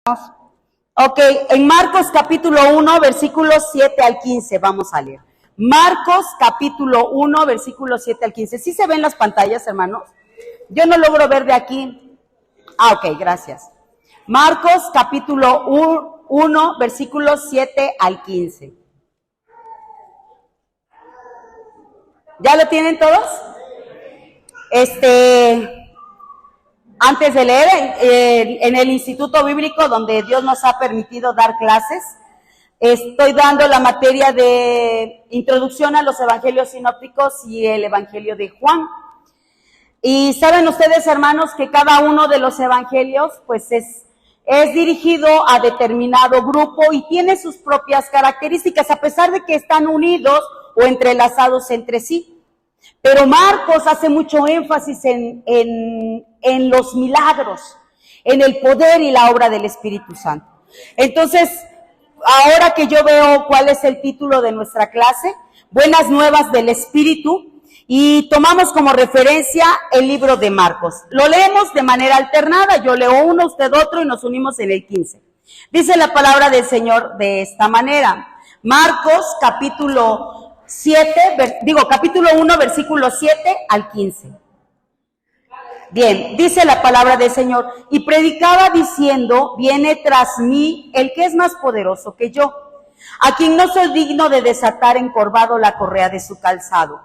Ok, en Marcos capítulo 1, versículos 7 al 15, vamos a leer. Marcos capítulo 1, versículos 7 al 15. ¿Sí se ven las pantallas, hermanos? Yo no logro ver de aquí. Ok, gracias. Marcos capítulo 1, versículos 7 al 15. ¿Ya lo tienen todos? Antes de leer, en el Instituto Bíblico, donde Dios nos ha permitido dar clases, estoy dando la materia de Introducción a los Evangelios Sinópticos y el Evangelio de Juan. Y saben ustedes, hermanos, que cada uno de los evangelios, pues es dirigido a determinado grupo y tiene sus propias características, a pesar de que están unidos o entrelazados entre sí. Pero Marcos hace mucho énfasis en los milagros, en el poder y la obra del Espíritu Santo. Entonces, ahora que yo veo cuál es el título de nuestra clase, Buenas Nuevas del Espíritu, y tomamos como referencia el libro de Marcos. Lo leemos de manera alternada, yo leo uno, usted otro y nos unimos en el 15. Dice la palabra del Señor de esta manera. Marcos capítulo 1, versículo 7 al 15. Bien, dice la palabra del Señor, y predicaba diciendo, viene tras mí el que es más poderoso que yo, a quien no soy digno de desatar encorvado la correa de su calzado.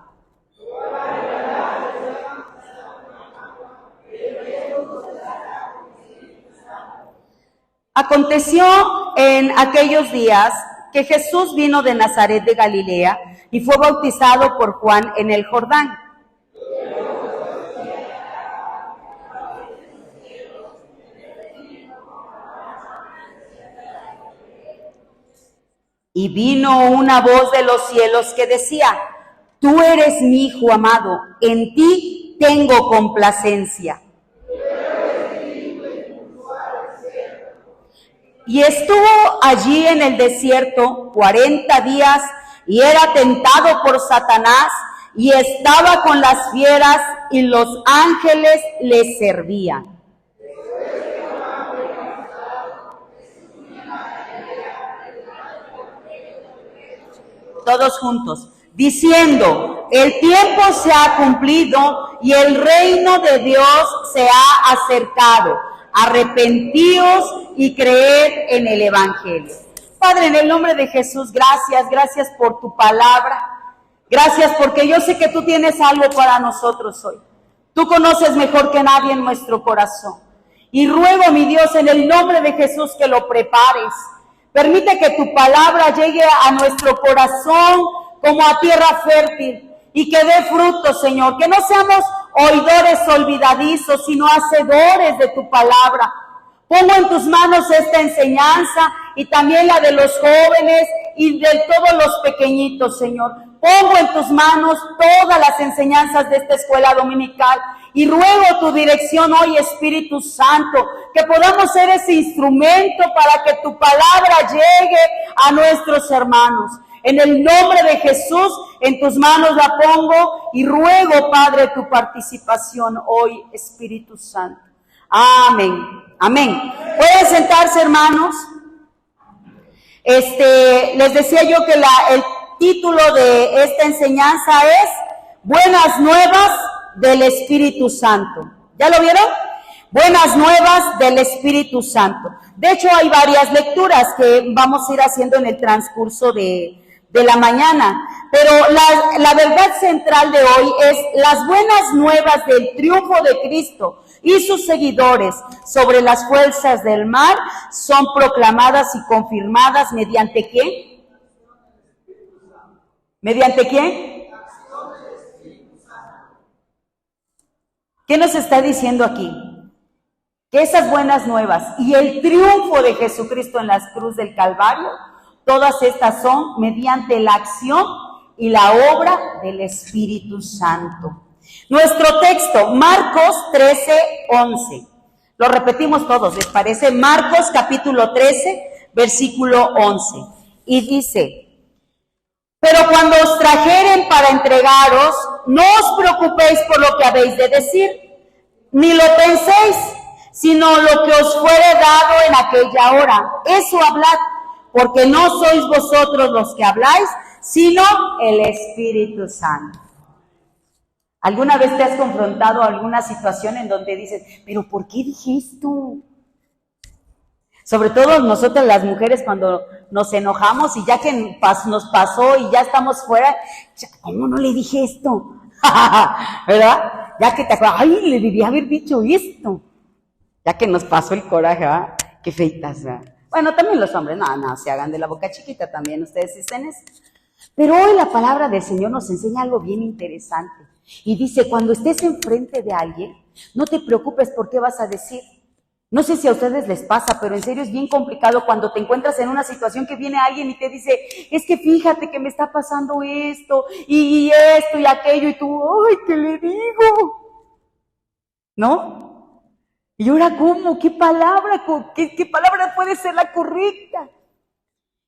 Aconteció en aquellos días que Jesús vino de Nazaret de Galilea y fue bautizado por Juan en el Jordán. Y vino una voz de los cielos que decía, tú eres mi Hijo amado, en ti tengo complacencia. Y estuvo allí en el desierto 40 días y era tentado por Satanás y estaba con las fieras y los ángeles le servían. Todos juntos, diciendo, el tiempo se ha cumplido y el reino de Dios se ha acercado. Arrepentíos y creed en el Evangelio. Padre, en el nombre de Jesús, gracias por tu palabra. Gracias porque yo sé que tú tienes algo para nosotros hoy. Tú conoces mejor que nadie en nuestro corazón. Y ruego, mi Dios, en el nombre de Jesús, que lo prepares. Permite que tu palabra llegue a nuestro corazón como a tierra fértil y que dé fruto, Señor. Que no seamos oidores olvidadizos, sino hacedores de tu palabra. Pongo en tus manos esta enseñanza y también la de los jóvenes y de todos los pequeñitos, Señor. Pongo en tus manos todas las enseñanzas de esta escuela dominical y ruego tu dirección hoy, Espíritu Santo, que podamos ser ese instrumento para que tu palabra llegue a nuestros hermanos. En el nombre de Jesús, en tus manos la pongo y ruego, Padre, tu participación hoy, Espíritu Santo. Amén. Amén. ¿Pueden sentarse, hermanos? Les decía yo que el título de esta enseñanza es Buenas Nuevas del Espíritu Santo. ¿Ya lo vieron? Buenas Nuevas del Espíritu Santo. De hecho, hay varias lecturas que vamos a ir haciendo en el transcurso de la mañana, pero la verdad central de hoy es las buenas nuevas del triunfo de Cristo y sus seguidores sobre las fuerzas del mal son proclamadas y confirmadas ¿mediante qué? ¿Mediante qué? ¿Qué nos está diciendo aquí? Que esas buenas nuevas y el triunfo de Jesucristo en la cruz del Calvario, todas estas son mediante la acción y la obra del Espíritu Santo. Nuestro texto, Marcos 13:11. Lo repetimos todos, ¿les parece? Marcos capítulo 13, versículo 11. Y dice, pero cuando os trajeren para entregaros, no os preocupéis por lo que habéis de decir, ni lo penséis, sino lo que os fuere dado en aquella hora. Eso hablad, porque no sois vosotros los que habláis, sino el Espíritu Santo. ¿Alguna vez te has confrontado a alguna situación en donde dices, pero ¿por qué dije esto? Sobre todo nosotras las mujeres cuando nos enojamos y ya que nos pasó y ya estamos fuera, ¿cómo no le dije esto? ¿Verdad? Ya que te acuerdas, ay, le debía haber dicho esto. Ya que nos pasó el coraje, ¿verdad? Qué feitas, ¿verdad? Bueno, también los hombres, no, se hagan de la boca chiquita también, ustedes dicen eso. Pero hoy la palabra del Señor nos enseña algo bien interesante. Y dice, cuando estés enfrente de alguien, no te preocupes por qué vas a decir. No sé si a ustedes les pasa, pero en serio es bien complicado cuando te encuentras en una situación que viene alguien y te dice, es que fíjate que me está pasando esto, y esto, y aquello, y tú, ay, ¿qué le digo? ¿No? Y ahora, ¿cómo? ¿Qué palabra puede ser la correcta?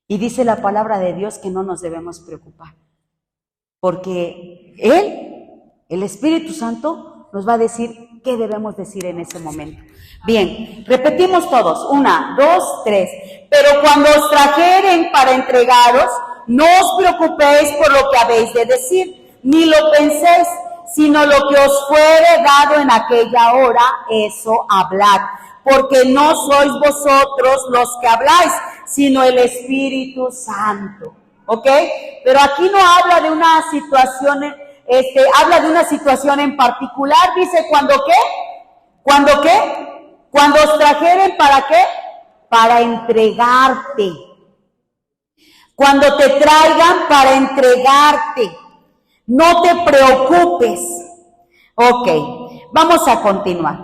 Y dice la palabra de Dios que no nos debemos preocupar, porque el Espíritu Santo, nos va a decir qué debemos decir en ese momento. Bien, repetimos todos, 1, 2, 3. Pero cuando os trajeren para entregaros, no os preocupéis por lo que habéis de decir, ni lo penséis, sino lo que os fuere dado en aquella hora, eso hablad. Porque no sois vosotros los que habláis, sino el Espíritu Santo. ¿Ok? Pero aquí no habla de una situación, habla de una situación en particular. Dice, ¿cuándo qué? ¿Cuándo qué? Cuando os trajeren, ¿para qué? Para entregarte. Cuando te traigan para entregarte. No te preocupes. Ok, vamos a continuar.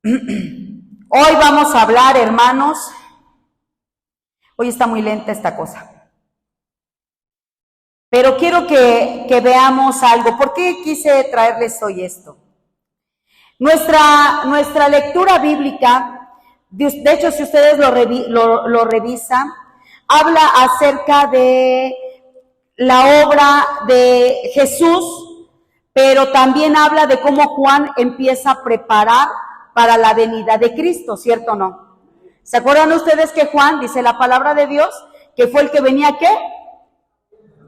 Hoy vamos a hablar, hermanos. Hoy está muy lenta esta cosa. Pero quiero que veamos algo. ¿Por qué quise traerles hoy esto? Nuestra lectura bíblica, de hecho, si ustedes lo revisan, habla acerca de la obra de Jesús, pero también habla de cómo Juan empieza a preparar para la venida de Cristo, ¿cierto o no? ¿Se acuerdan ustedes que Juan, dice la palabra de Dios, que fue el que venía, ¿qué?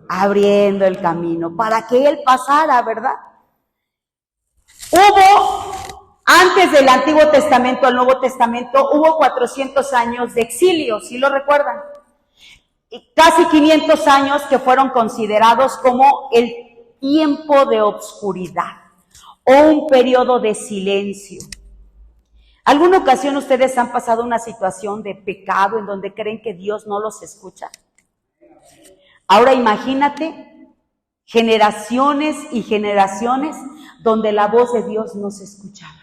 Abriendo el camino, para que Él pasara, ¿verdad? Antes del Antiguo Testamento al Nuevo Testamento, hubo 400 años de exilio, ¿sí lo recuerdan? Y casi 500 años que fueron considerados como el tiempo de obscuridad o un periodo de silencio. ¿Alguna ocasión ustedes han pasado una situación de pecado en donde creen que Dios no los escucha? Ahora imagínate generaciones y generaciones donde la voz de Dios no se escuchaba.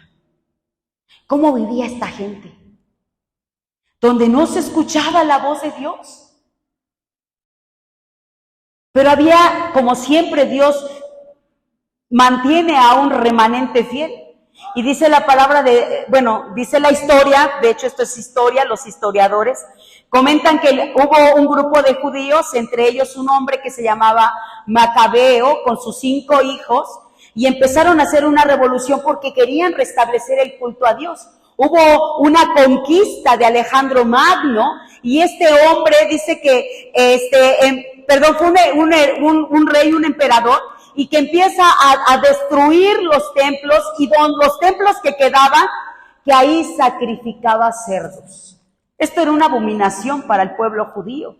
¿Cómo vivía esta gente? Donde no se escuchaba la voz de Dios. Pero había, como siempre, Dios mantiene a un remanente fiel. Y dice la palabra dice la historia, de hecho esto es historia, los historiadores comentan que hubo un grupo de judíos, entre ellos un hombre que se llamaba Macabeo, con sus 5 hijos, y empezaron a hacer una revolución porque querían restablecer el culto a Dios. Hubo una conquista de Alejandro Magno, y este hombre dice que, fue un rey, un emperador, y que empieza a destruir los templos, y los templos que quedaban, que ahí sacrificaba cerdos. Esto era una abominación para el pueblo judío.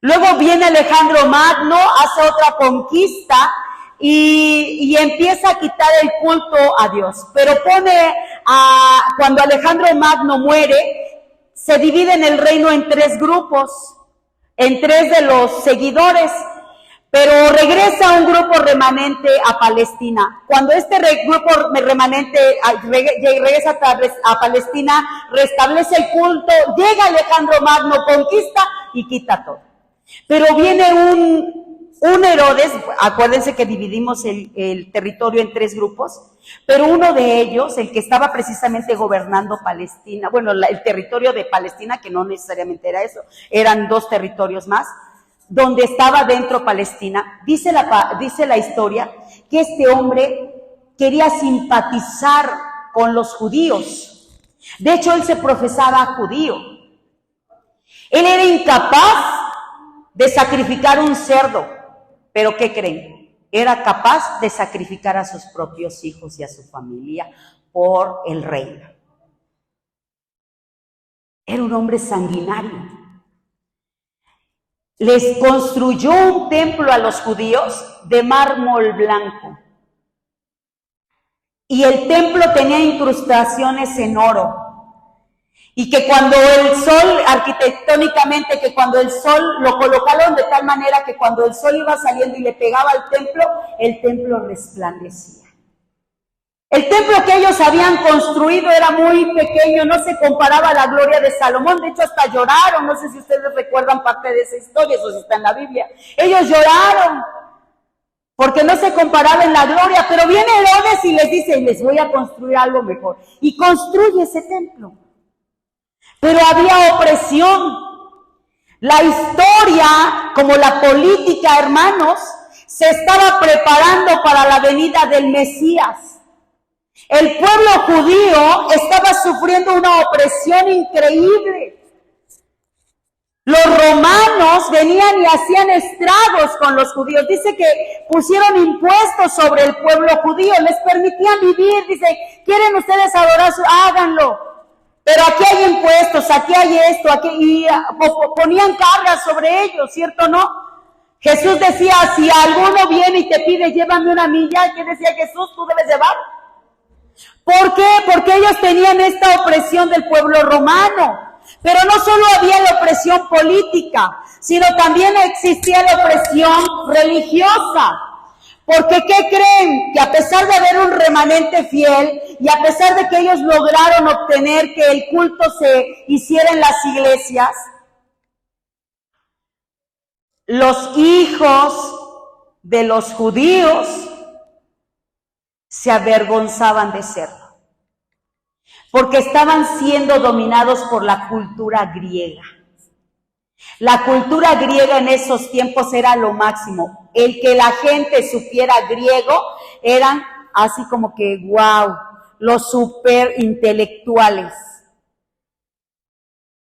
Luego viene Alejandro Magno, hace otra conquista, y empieza a quitar el culto a Dios. Pero cuando Alejandro Magno muere, se divide en el reino en 3 grupos, en 3 de los seguidores. Pero regresa un grupo remanente a Palestina. Cuando este grupo remanente regresa a Palestina, restablece el culto, llega Alejandro Magno, conquista y quita todo. Pero viene un Herodes, acuérdense que dividimos el territorio en 3 grupos, pero uno de ellos, el que estaba precisamente gobernando Palestina, el territorio de Palestina, que no necesariamente era eso, eran 2 territorios más, donde estaba dentro Palestina, dice la historia que este hombre quería simpatizar con los judíos. De hecho, él se profesaba judío. Él era incapaz de sacrificar un cerdo, pero ¿qué creen? Era capaz de sacrificar a sus propios hijos y a su familia por el reino. Era un hombre sanguinario. Les construyó un templo a los judíos de mármol blanco. Y el templo tenía incrustaciones en oro. Y que cuando el sol, arquitectónicamente, que cuando el sol lo colocaron de tal manera que cuando el sol iba saliendo y le pegaba al templo, el templo resplandecía. El templo que ellos habían construido era muy pequeño, no se comparaba a la gloria de Salomón. De hecho, hasta lloraron. No sé si ustedes recuerdan parte de esa historia, eso sí está en la Biblia. Ellos lloraron porque no se comparaba en la gloria. Pero viene Herodes y les dice, les voy a construir algo mejor. Y construye ese templo. Pero había opresión. La historia, como la política, hermanos, se estaba preparando para la venida del Mesías. El pueblo judío estaba sufriendo una opresión increíble. Los romanos venían y hacían estragos con los judíos. Dice que pusieron impuestos sobre el pueblo judío, les permitían vivir. Dice, ¿quieren ustedes adorar? Háganlo. Pero aquí hay impuestos, aquí hay esto, aquí, y ponían cargas sobre ellos, ¿cierto o no? Jesús decía, si alguno viene y te pide, llévame una milla, ¿qué decía Jesús? Tú debes llevar. ¿Por qué? Porque ellos tenían esta opresión del pueblo romano. Pero no solo había la opresión política, sino también existía la opresión religiosa. Porque ¿qué creen? Que a pesar de haber un remanente fiel y a pesar de que ellos lograron obtener que el culto se hiciera en las iglesias, los hijos de los judíos se avergonzaban de serlo, porque estaban siendo dominados por la cultura griega. La cultura griega en esos tiempos era lo máximo. El que la gente supiera griego eran así como que, wow, los super intelectuales.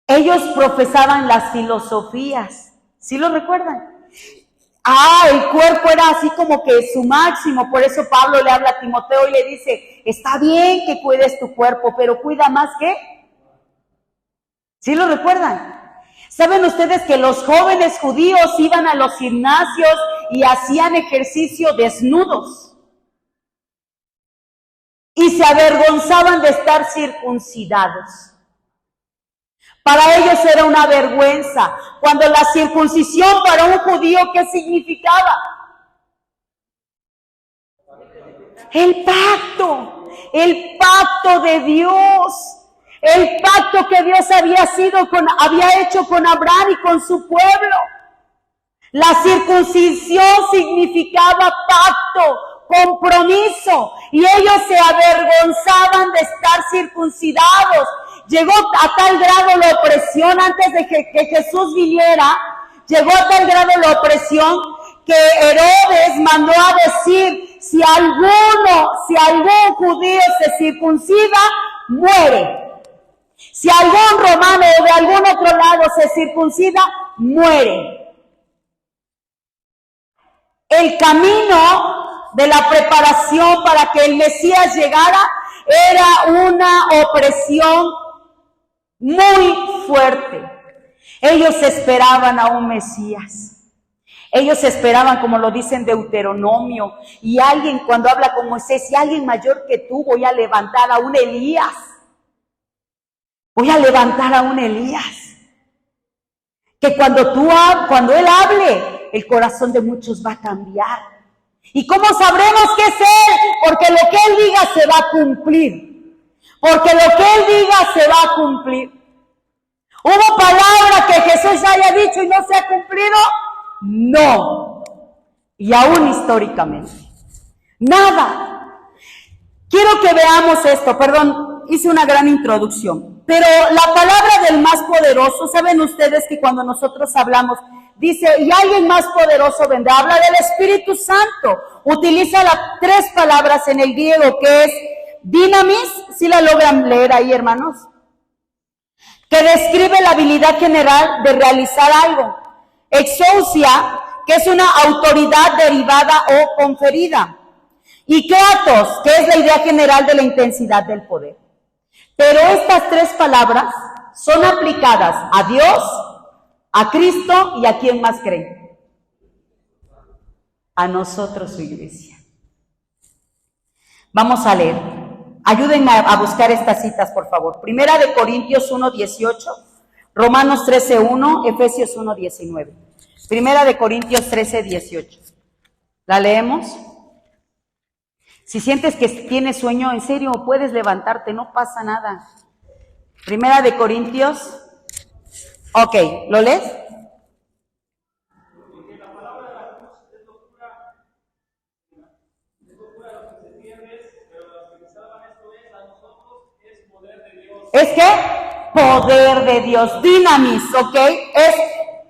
Ellos profesaban las filosofías, ¿sí lo recuerdan? El cuerpo era así como que su máximo. Por eso Pablo le habla a Timoteo y le dice, está bien que cuides tu cuerpo, pero cuida más que. ¿Sí lo recuerdan? ¿Saben ustedes que los jóvenes judíos iban a los gimnasios y hacían ejercicio desnudos? Y se avergonzaban de estar circuncidados. Para ellos era una vergüenza. Cuando la circuncisión para un judío, ¿qué significaba? El pacto de Dios. El pacto que Dios había hecho con Abraham y con su pueblo. La circuncisión significaba pacto, compromiso, y ellos se avergonzaban de estar circuncidados. Llegó a tal grado la opresión antes de que Jesús viniera, llegó a tal grado la opresión que Herodes mandó a decir, si algún judío se circuncida, muere. Si algún romano o de algún otro lado se circuncida, muere. El camino de la preparación para que el Mesías llegara era una opresión muy fuerte. Ellos esperaban a un Mesías. Ellos esperaban, como lo dice en Deuteronomio, y alguien cuando habla con Moisés, y alguien mayor que tú, voy a levantar a un Elías. Voy a levantar a un Elías. Que cuando él hable, el corazón de muchos va a cambiar. ¿Y cómo sabremos que es él? Porque lo que él diga se va a cumplir. Porque lo que él diga se va a cumplir. ¿Hubo palabra que Jesús haya dicho y no se ha cumplido? No. Y aún históricamente. Nada. Quiero que veamos esto. Perdón, hice una gran introducción. Pero la palabra del más poderoso, ¿saben ustedes que cuando nosotros hablamos, dice, y alguien más poderoso vendrá? Habla del Espíritu Santo. Utiliza las tres palabras en el griego, que es Dynamis, ¿sí la logran leer ahí, hermanos? Que describe la habilidad general de realizar algo. Exousia, que es una autoridad derivada o conferida. Y kratos, que es la idea general de la intensidad del poder. Pero estas tres palabras son aplicadas a Dios, a Cristo y a quién más creen. A nosotros, su iglesia. Vamos a leer. Ayúdenme a buscar estas citas, por favor. Primera de Corintios 1:18, Romanos 13:1, Efesios 1:19. Primera de Corintios 13:18. ¿La leemos? Si sientes que tienes sueño, en serio, puedes levantarte, no pasa nada. Primera de Corintios. Ok, ¿lo lees? ¿Es qué? Poder de Dios. Dynamis, ¿ok? Es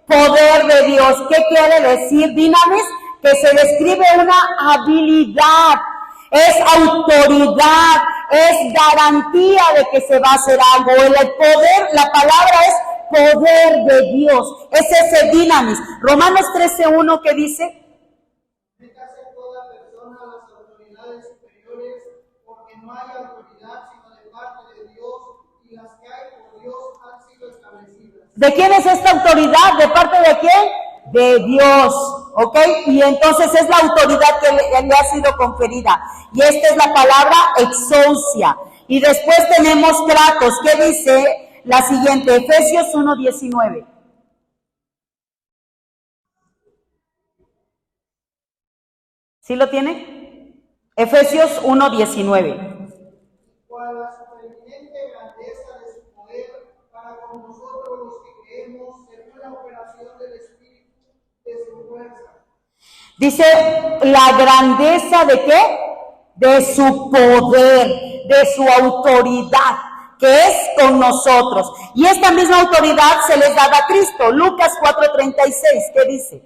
poder de Dios. ¿Qué quiere decir dynamis? Que se describe una habilidad, es autoridad, es garantía de que se va a hacer algo. El poder, la palabra es poder de Dios. Es ese dynamis. Romanos 13:1, ¿qué dice? Métase toda persona a las autoridades superiores, porque no hay autoridad sino de parte de Dios, y las que hay por Dios han sido establecidas. ¿De quién es esta autoridad? ¿De parte de quién? De Dios, ¿ok? Y entonces es la autoridad que le ha sido conferida. Y esta es la palabra exousia. Y después tenemos kratos. ¿Qué dice la siguiente? Efesios 1:19. ¿Sí lo tiene? Efesios 1:19. Cual la supereminente grandeza de su poder para con nosotros los que creemos, según la operación del Espíritu de su fuerza. Dice la grandeza de qué? De su poder, de su autoridad, que es con nosotros. Y esta misma autoridad se les da a Cristo. Lucas 4:36, ¿qué dice?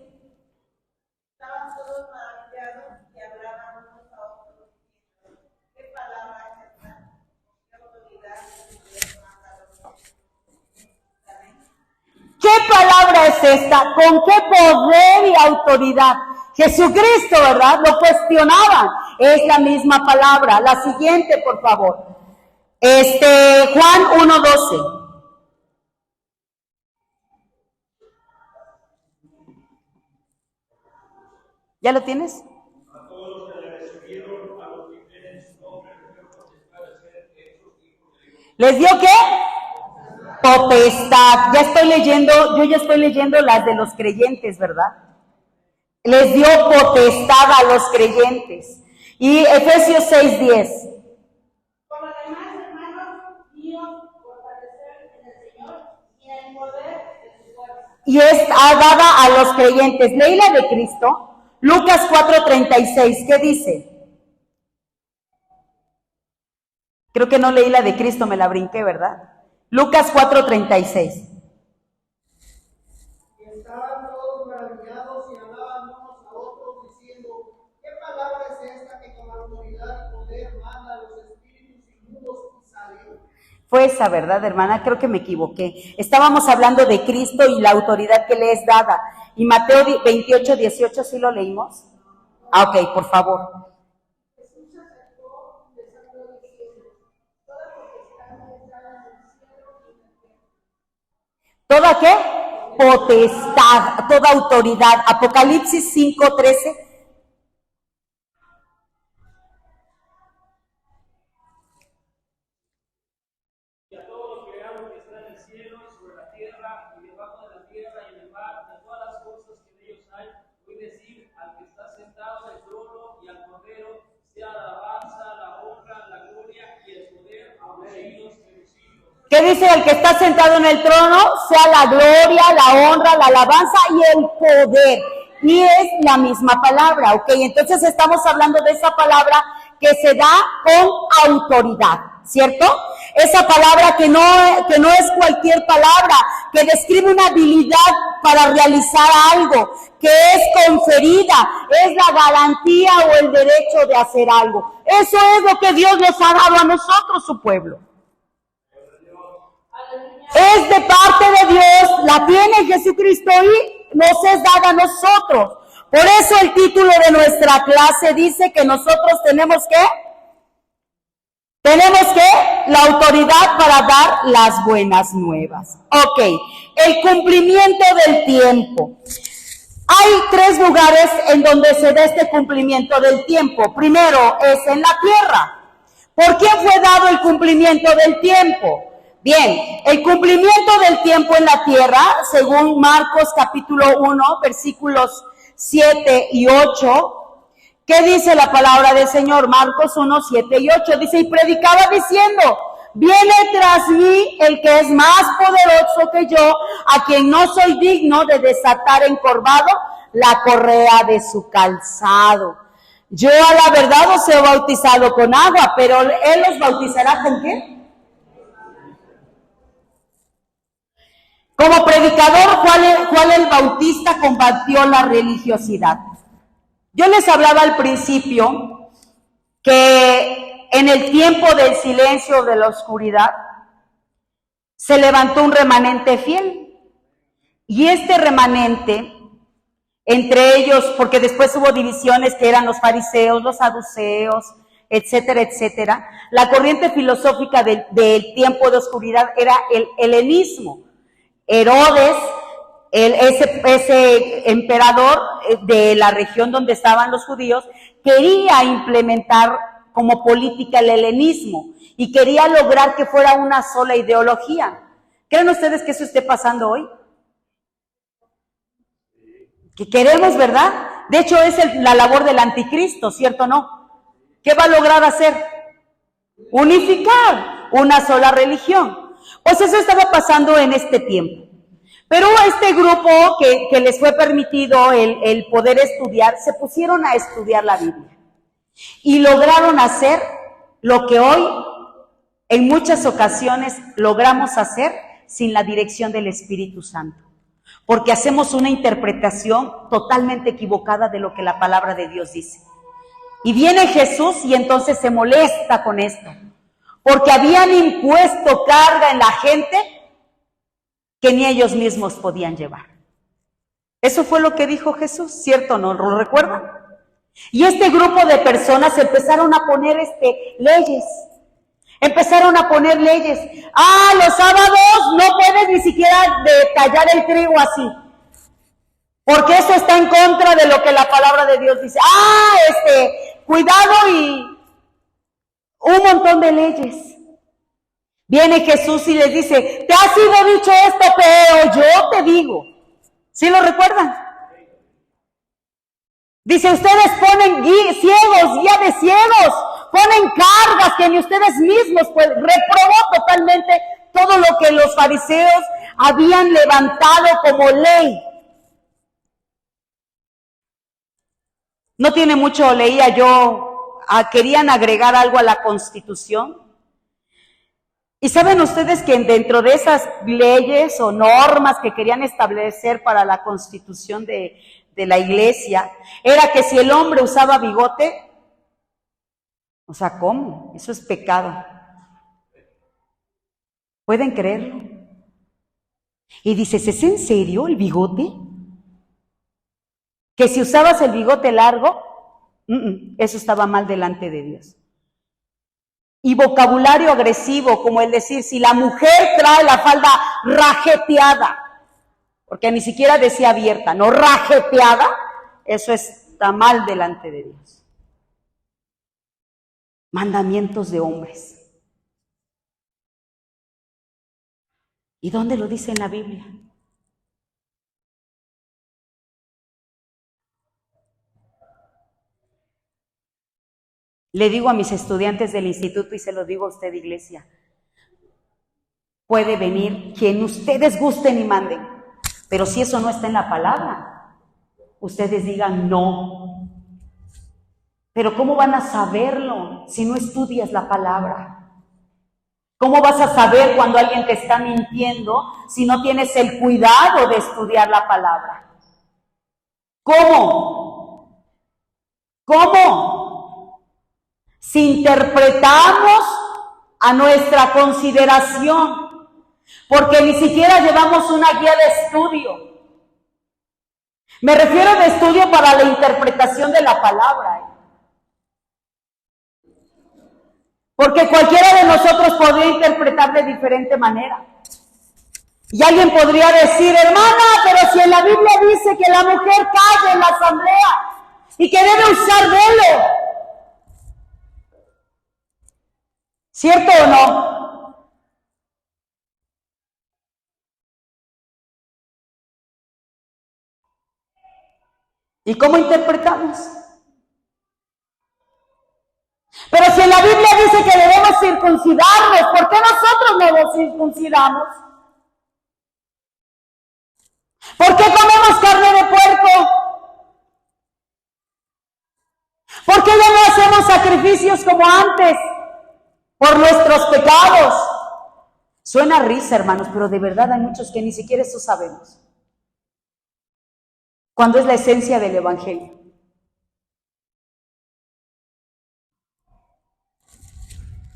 Estaban todos maravillados y hablaban unos a otros, diciendo: ¿qué palabra es esta? ¿Qué autoridad Dios manda a los hombres? ¿Saben? ¿Qué palabra es esta? ¿Con qué poder y autoridad? Jesucristo, ¿verdad? Lo cuestionaban. Es la misma palabra. La siguiente, por favor. Juan 1:12. ¿Ya lo tienes? A todos los que le recibieron, a los que creen en su nombre, les dio potestad de ser hechos hijos de Dios. ¿Les dio qué? Potestad. Yo ya estoy leyendo las de los creyentes, ¿verdad? Les dio potestad a los creyentes. Y Efesios 6:10. Por lo demás, hermanos, míos, fortalecer en el Señor y en el poder de su fuerza. Y es dada a los creyentes. Leí la de Cristo. Lucas 4:36. ¿Qué dice? Creo que no leí la de Cristo, me la brinqué, ¿verdad? Lucas 4:36. Y estaban todos maravillados y hablaban unos a otros, diciendo: ¿qué palabra es esta que con autoridad y poder manda a los espíritus inmundos y salen? Fue esa, ¿verdad, hermana? Creo que me equivoqué. Estábamos hablando de Cristo y la autoridad que le es dada. Y Mateo 28:18, ¿sí lo leímos? Ah, ok, por favor. Jesús se acercó y les habló diciendo: toda potestad me es dada en el cielo y en la tierra. ¿Toda qué? Potestad, toda autoridad. Apocalipsis 5:13. Y a todos los creados que están en el cielo y sobre la tierra y debajo de la tierra y en el mar, de todas las cosas que en ellos hay, voy a decir al que está sentado en el trono y al Cordero, sea la alabanza, la honra, la gloria y el poder a los siglos de los siglos. ¿Qué dice el que está sentado en el trono? Sea la gloria, la honra, la alabanza y el poder. Y es la misma palabra, ¿ok? Entonces estamos hablando de esa palabra que se da con autoridad, ¿cierto? Esa palabra que no es cualquier palabra, que describe una habilidad para realizar algo, que es conferida, es la garantía o el derecho de hacer algo. Eso es lo que Dios nos ha dado a nosotros, su pueblo. Es de parte de Dios, la tiene Jesucristo y nos es dada a nosotros. Por eso el título de nuestra clase dice que nosotros tenemos la autoridad para dar las buenas nuevas. Ok, el cumplimiento del tiempo. Hay 3 lugares en donde se da este cumplimiento del tiempo. Primero es en la tierra. ¿Por quién fue dado el cumplimiento del tiempo? Bien, el cumplimiento del tiempo en la tierra, según Marcos capítulo 1, versículos 7 y 8, ¿qué dice la palabra del Señor? Marcos 1, 7 y 8, dice, y predicaba diciendo, viene tras mí el que es más poderoso que yo, a quien no soy digno de desatar encorvado la correa de su calzado. Yo a la verdad os he bautizado con agua, pero él os bautizará ¿con qué? Como predicador, ¿cuál el bautista combatió la religiosidad? Yo les hablaba al principio que en el tiempo del silencio, de la oscuridad, se levantó un remanente fiel. Y este remanente, entre ellos, porque después hubo divisiones que eran los fariseos, los saduceos, etcétera, etcétera, la corriente filosófica del tiempo de oscuridad era el helenismo. Herodes, ese emperador de la región donde estaban los judíos, quería implementar como política el helenismo y quería lograr que fuera una sola ideología. ¿Creen ustedes que eso esté pasando hoy? Que queremos, ¿verdad? De hecho, es la labor del anticristo, ¿cierto o no? ¿Qué va a lograr hacer? Unificar una sola religión. Pues eso estaba pasando en este tiempo. Pero este grupo que les fue permitido el poder estudiar, se pusieron a estudiar la Biblia. Y lograron hacer lo que hoy, en muchas ocasiones, logramos hacer sin la dirección del Espíritu Santo. Porque hacemos una interpretación totalmente equivocada de lo que la palabra de Dios dice. Y viene Jesús y entonces se molesta con esto. Porque habían impuesto carga en la gente que ni ellos mismos podían llevar. Eso fue lo que dijo Jesús, ¿cierto? ¿No lo recuerdan? Y este grupo de personas empezaron a poner leyes. Empezaron a poner leyes. Los sábados no puedes ni siquiera tallar el trigo así. Porque eso está en contra de lo que la palabra de Dios dice. Cuidado y un montón de leyes. Viene Jesús y les dice, te ha sido dicho esto, pero yo te digo. ¿Sí lo recuerdan? Dice, ustedes ponen ciegos, guía de ciegos, ponen cargas que ni ustedes mismos pueden. Reprobó totalmente todo lo que los fariseos habían levantado como ley. No tiene mucho, leía yo, querían agregar algo a la Constitución. Y saben ustedes que dentro de esas leyes o normas que querían establecer para la constitución de la iglesia, era que si el hombre usaba bigote, o sea, ¿cómo? Eso es pecado. ¿Pueden creerlo? Y dices, ¿es en serio el bigote? Que si usabas el bigote largo, eso estaba mal delante de Dios. Y vocabulario agresivo, como el decir, si la mujer trae la falda rajeteada, porque ni siquiera decía abierta, no rajeteada, eso está mal delante de Dios. Mandamientos de hombres. ¿Y dónde lo dice en la Biblia? Le digo a mis estudiantes del instituto y se lo digo a usted, iglesia, puede venir quien ustedes gusten y manden, pero si eso no está en la palabra, ustedes digan no. Pero ¿cómo van a saberlo si no estudias la palabra? ¿Cómo vas a saber cuando alguien te está mintiendo si no tienes el cuidado de estudiar la palabra? ¿Cómo? si interpretamos a nuestra consideración, porque ni siquiera llevamos una guía de estudio. Me refiero de estudio para la interpretación de la palabra. Porque cualquiera de nosotros podría interpretar de diferente manera. Y alguien podría decir, hermana, pero si en la Biblia dice que la mujer calle en la asamblea y que debe usar velo. ¿Cierto o no? ¿Y cómo interpretamos? Pero si en la Biblia dice que debemos circuncidarnos, ¿por qué nosotros no nos circuncidamos? ¿Por qué comemos carne de puerco? ¿Por qué ya no hacemos sacrificios como antes por nuestros pecados? Suena risa, hermanos, pero de verdad hay muchos que ni siquiera eso sabemos. Cuando es la esencia del Evangelio.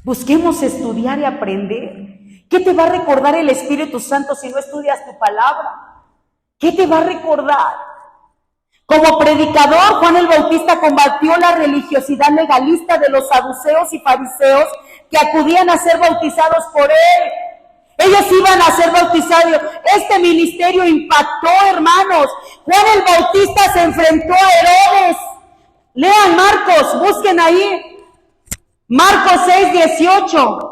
Busquemos estudiar y aprender. ¿Qué te va a recordar el Espíritu Santo si no estudias tu palabra? ¿Qué te va a recordar? Como predicador, Juan el Bautista combatió la religiosidad legalista de los saduceos y fariseos que acudían a ser bautizados por él. Ellos iban a ser bautizados. Este ministerio impactó, hermanos. Juan el Bautista se enfrentó a Herodes. Lean Marcos, busquen ahí. Marcos 6:18.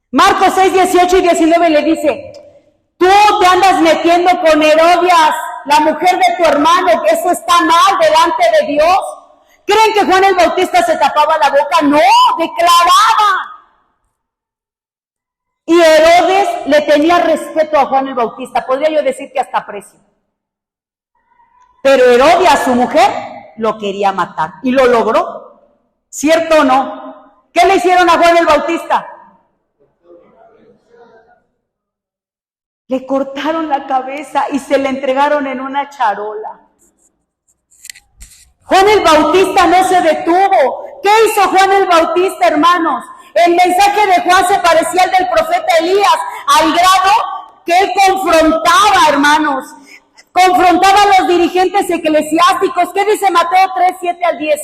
Marcos 6:18 y 19 le dice, tú te andas metiendo con Herodias, la mujer de tu hermano, que eso está mal delante de Dios. ¿Creen que Juan el Bautista se tapaba la boca? No, declaraba. Y Herodes le tenía respeto a Juan el Bautista, podría yo decir que hasta aprecio. Pero Herodias, su mujer, lo quería matar y lo logró. ¿Cierto o no? ¿Qué le hicieron a Juan el Bautista? Le cortaron la cabeza y se le entregaron en una charola. Juan el Bautista no se detuvo. ¿Qué hizo Juan el Bautista, hermanos? El mensaje de Juan se parecía al del profeta Elías, al grado que él confrontaba, hermanos. Confrontaba a los dirigentes eclesiásticos. ¿Qué dice Mateo 3:7-10?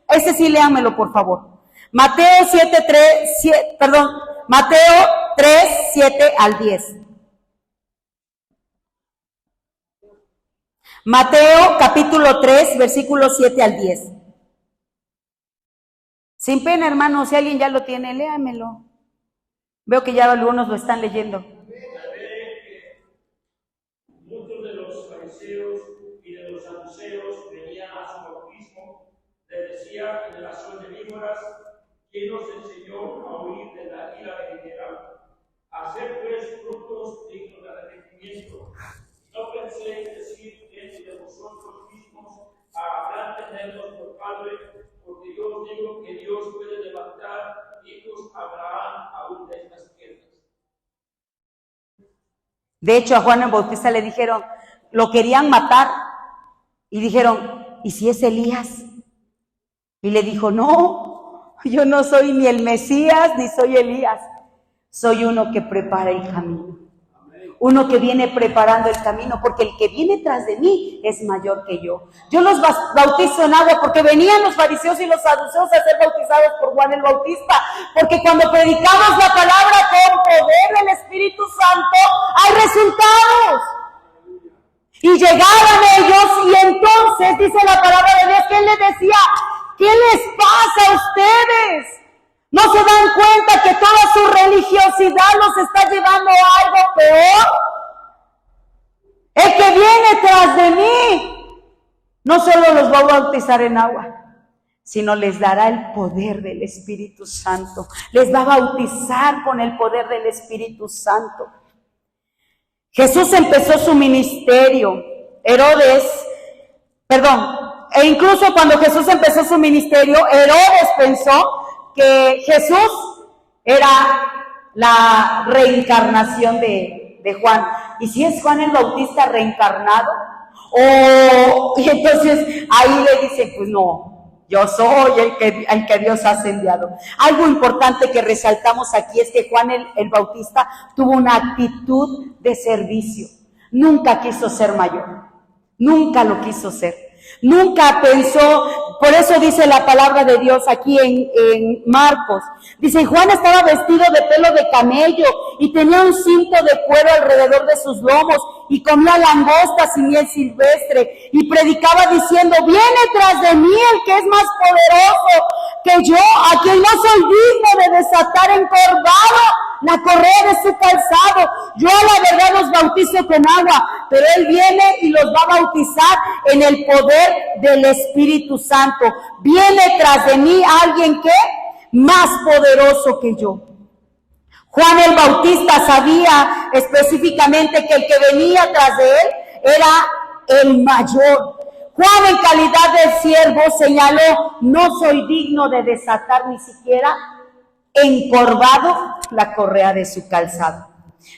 Ese sí, léanmelo, por favor. Mateo 3:7-10. Mateo capítulo 3, versículos 7-10. Sin pena, hermano, si alguien ya lo tiene, léamelo. Veo que ya algunos lo están leyendo. Muchos de los fariseos y de los saduceos venían a su bautismo, les decía generación de víboras, ¿quién nos enseñó a huir de la ira venidera? Hacer pues frutos dignos de arrepentimiento. No penséis decir dentro de vosotros mismos, habrán tenerlos por padre, porque yo os digo que Dios puede levantar hijos a Abraham aún de estas piedras. De hecho, a Juan el Bautista le dijeron, lo querían matar, y dijeron, ¿y si es Elías? Y le dijo, no, yo no soy ni el Mesías, ni soy Elías, soy uno que prepara el camino. Uno que viene preparando el camino, porque el que viene tras de mí es mayor que yo. Yo los bautizo en agua porque venían los fariseos y los saduceos a ser bautizados por Juan el Bautista, porque cuando predicamos la palabra con poder del Espíritu Santo, hay resultados. Y llegaban ellos y entonces, dice la palabra de Dios, que él les decía, ¿qué les pasa a ustedes? ¿No se dan cuenta que toda su religiosidad los está llevando a algo peor? El que viene tras de mí no solo los va a bautizar en agua, sino les dará el poder del Espíritu Santo. Les va a bautizar con el poder del Espíritu Santo. Jesús empezó su ministerio. E incluso cuando Jesús empezó su ministerio, Herodes pensó que Jesús era la reencarnación de Juan. ¿Y si es Juan el Bautista reencarnado? Y entonces ahí le dicen, pues no, yo soy el que Dios ha enviado. Algo importante que resaltamos aquí es que Juan el Bautista tuvo una actitud de servicio. Nunca quiso ser mayor, nunca lo quiso ser. Nunca pensó, por eso dice la palabra de Dios aquí en Marcos. Dice, Juan estaba vestido de pelo de camello y tenía un cinto de cuero alrededor de sus lomos y comía langostas y miel silvestre y predicaba diciendo, viene tras de mí el que es más poderoso que yo, a quien no soy digno de desatar encorvado la correa de su calzado. Yo a la verdad los bautizo con agua, pero Él viene y los va a bautizar en el poder del Espíritu Santo. Viene tras de mí alguien que más poderoso que yo. Juan el Bautista sabía específicamente que el que venía tras de él era el mayor. Juan en calidad de siervo señaló, no soy digno de desatar ni siquiera encorvado la correa de su calzado.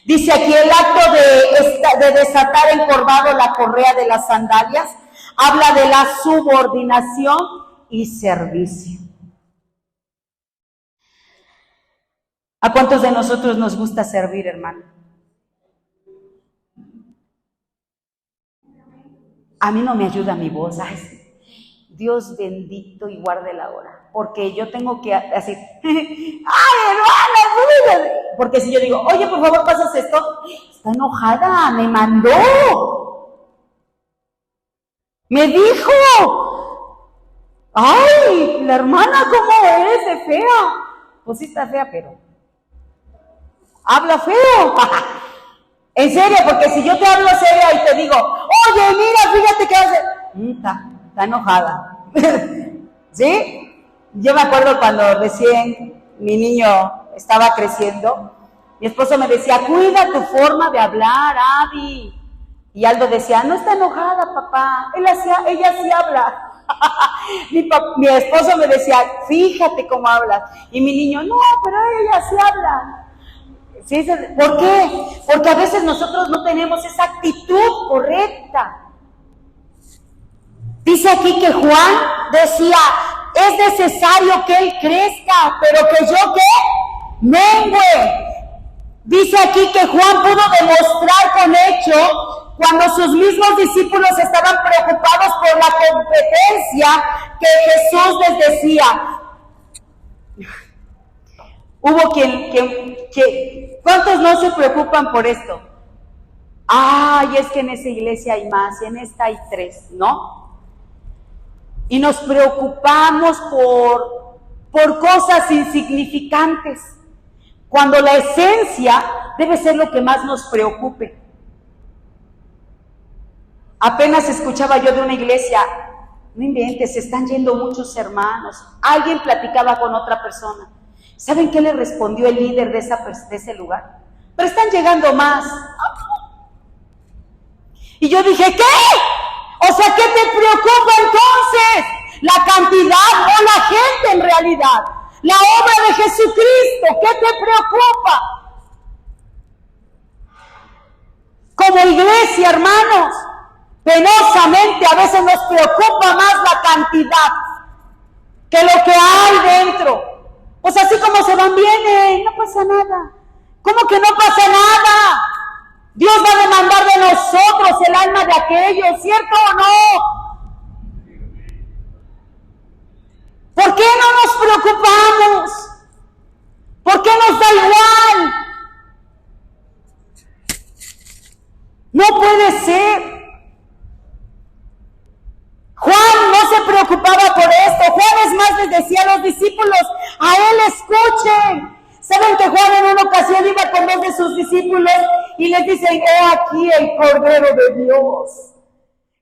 Dice aquí el acto de desatar encorvado la correa de las sandalias, habla de la subordinación y servicio. ¿A cuántos de nosotros nos gusta servir, hermano? A mí no me ayuda mi voz. Ay, Dios bendito y guarde la hora. Porque yo tengo que decir, ¡ay, hermana! Porque si yo digo, oye, por favor, pasas esto, está enojada, me mandó. Me dijo, ¡ay, la hermana, cómo eres de fea! Pues sí está fea, pero habla feo. En serio, porque si yo te hablo seria y te digo, oye, mira, fíjate que hace. Está enojada. ¿Sí? Yo me acuerdo cuando recién mi niño estaba creciendo, mi esposo me decía, cuida tu forma de hablar, Abby. Y Aldo decía, no está enojada, papá, ella sí habla. Mi esposo me decía, fíjate cómo hablas. Y mi niño, no, pero ella sí habla. ¿Sí? ¿Por qué? Porque a veces nosotros no tenemos esa actitud correcta. Dice aquí que Juan decía, es necesario que él crezca, pero que yo ¿qué? Mengue. Dice aquí que Juan pudo demostrar con hecho cuando sus mismos discípulos estaban preocupados por la competencia que Jesús les decía. Hubo quien ¿cuántos no se preocupan por esto? Ay, es que en esa iglesia hay más, y en esta hay 3, ¿no? Y nos preocupamos por cosas insignificantes, cuando la esencia debe ser lo que más nos preocupe. Apenas escuchaba yo de una iglesia, no inventes, se están yendo muchos hermanos. Alguien platicaba con otra persona. ¿Saben qué le respondió el líder de ese lugar? Pero están llegando más. Y yo dije, ¿qué? O sea, ¿qué te preocupa entonces? ¿La cantidad o la gente en realidad? La obra de Jesucristo, ¿qué te preocupa? Como iglesia, hermanos, penosamente a veces nos preocupa más la cantidad que lo que hay dentro. Pues así como se van, vienen, no pasa nada. ¿Cómo que no pasa nada? Dios va a demandar de nosotros el alma de aquellos, ¿cierto o no? ¿Por qué no nos preocupamos? ¿Por qué nos da igual? No puede ser. Juan no se preocupaba por esto. Juan es más les decía a los discípulos, a él escuchen. ¿Saben que Juan en una ocasión iba con 2 de sus discípulos y les dicen, he aquí el Cordero de Dios?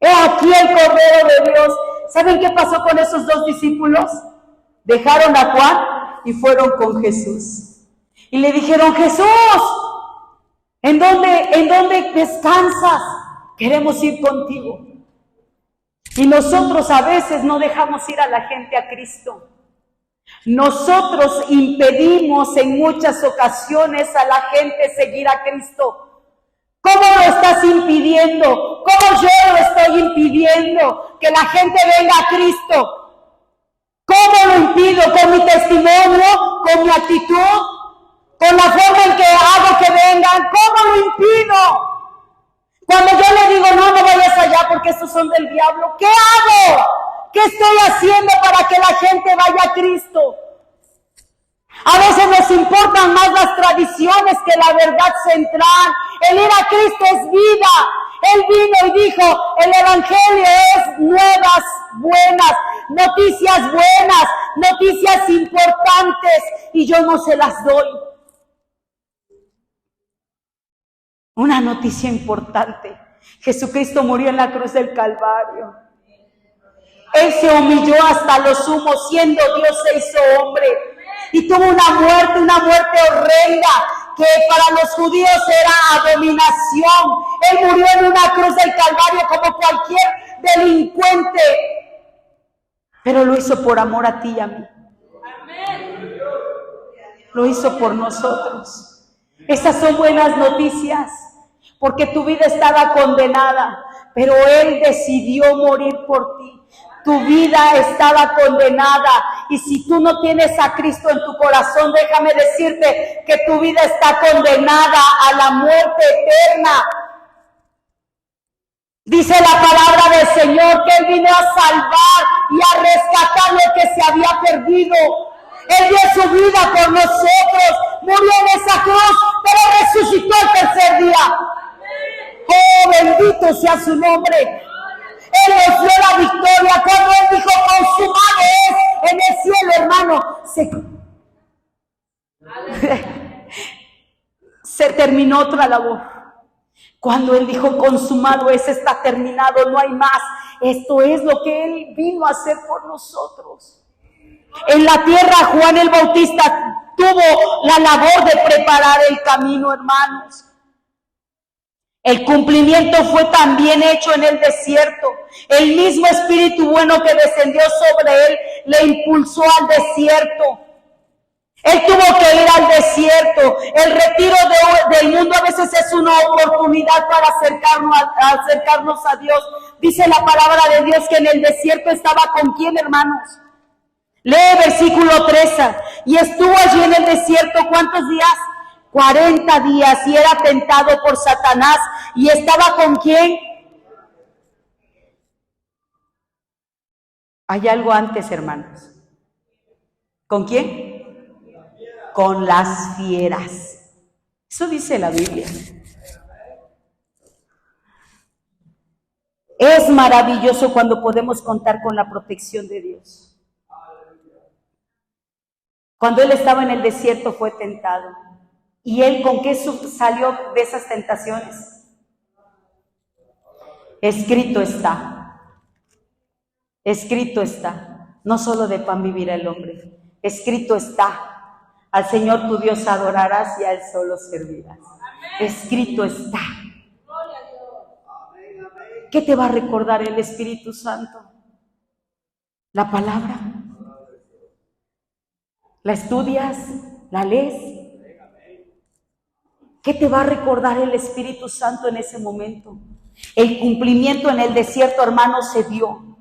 He aquí el Cordero de Dios. ¿Saben qué pasó con esos 2 discípulos? Dejaron a Juan y fueron con Jesús. Y le dijeron, Jesús, ¿en dónde descansas? Queremos ir contigo. Y nosotros a veces no dejamos ir a la gente a Cristo. Nosotros impedimos en muchas ocasiones a la gente seguir a Cristo ¿Cómo lo estás impidiendo? ¿Cómo yo lo estoy impidiendo? Que la gente venga a Cristo. ¿Cómo lo impido? ¿Con mi testimonio? ¿Con mi actitud? ¿Con la forma en que hago que vengan? ¿Cómo lo impido? Cuando yo le digo, no vayas allá porque estos son del diablo, ¿qué hago? ¿Qué estoy haciendo para que la gente vaya a Cristo? A veces nos importan más las tradiciones que la verdad central. El ir a Cristo es vida. Él vino y dijo, el evangelio es nuevas, buenas, noticias buenas, noticias importantes, y yo no se las doy. Una noticia importante: Jesucristo murió en la cruz del Calvario. Él se humilló hasta lo sumo, siendo Dios se hizo hombre, y tuvo una muerte horrenda, que para los judíos era abominación. Él murió en una cruz del Calvario como cualquier delincuente, pero lo hizo por amor a ti y a mí. Lo hizo por nosotros. Esas son buenas noticias, porque tu vida estaba condenada, pero Él decidió morir por ti. Tu vida estaba condenada, y si tú no tienes a Cristo en tu corazón, déjame decirte que tu vida está condenada a la muerte eterna. Dice la palabra del Señor que Él vino a salvar y a rescatar lo que se había perdido. Él dio su vida por nosotros, murió en esa cruz, pero resucitó el tercer día. Oh, bendito sea su nombre. Él nos dio la victoria. Cuando Él dijo, consumado es, en el cielo, hermano, se terminó otra labor. Cuando Él dijo, consumado es, está terminado, no hay más. Esto es lo que Él vino a hacer por nosotros. En la tierra, Juan el Bautista tuvo la labor de preparar el camino, hermanos. El cumplimiento fue también hecho en el desierto. El mismo Espíritu bueno que descendió sobre Él le impulsó al desierto. Él tuvo que ir al desierto. El retiro del mundo a veces es una oportunidad para acercarnos a Dios. Dice la palabra de Dios que en el desierto estaba ¿con quién, hermanos? Lee versículo 13. Y estuvo allí en el desierto, ¿cuántos días? 40 días, y era tentado por Satanás. ¿Y estaba con quién? Hay algo antes, hermanos. ¿Con quién? Con las fieras. Eso dice la Biblia. Es maravilloso cuando podemos contar con la protección de Dios. Cuando Él estaba en el desierto fue tentado. ¿Y Él con qué salió de esas tentaciones? Escrito está. Escrito está. No solo de pan vivirá el hombre. Escrito está. Al Señor tu Dios adorarás y a Él solo servirás. Escrito está. ¿Qué te va a recordar el Espíritu Santo? ¿La palabra? ¿La estudias? ¿La lees? ¿Qué te va a recordar el Espíritu Santo en ese momento? El cumplimiento en el desierto, hermanos, se dio.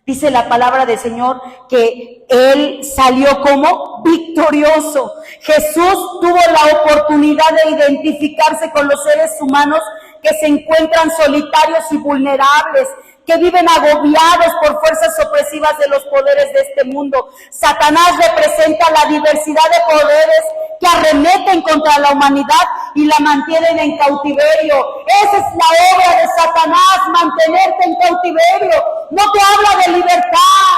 Dice la palabra del Señor que Él salió como victorioso. Jesús tuvo la oportunidad de identificarse con los seres humanos que se encuentran solitarios y vulnerables, que viven agobiados por fuerzas opresivas de los poderes de este mundo. Satanás representa la diversidad de poderes que arremeten contra la humanidad y la mantienen en cautiverio. Esa es la obra de Satanás, mantenerte en cautiverio. No te habla de libertad.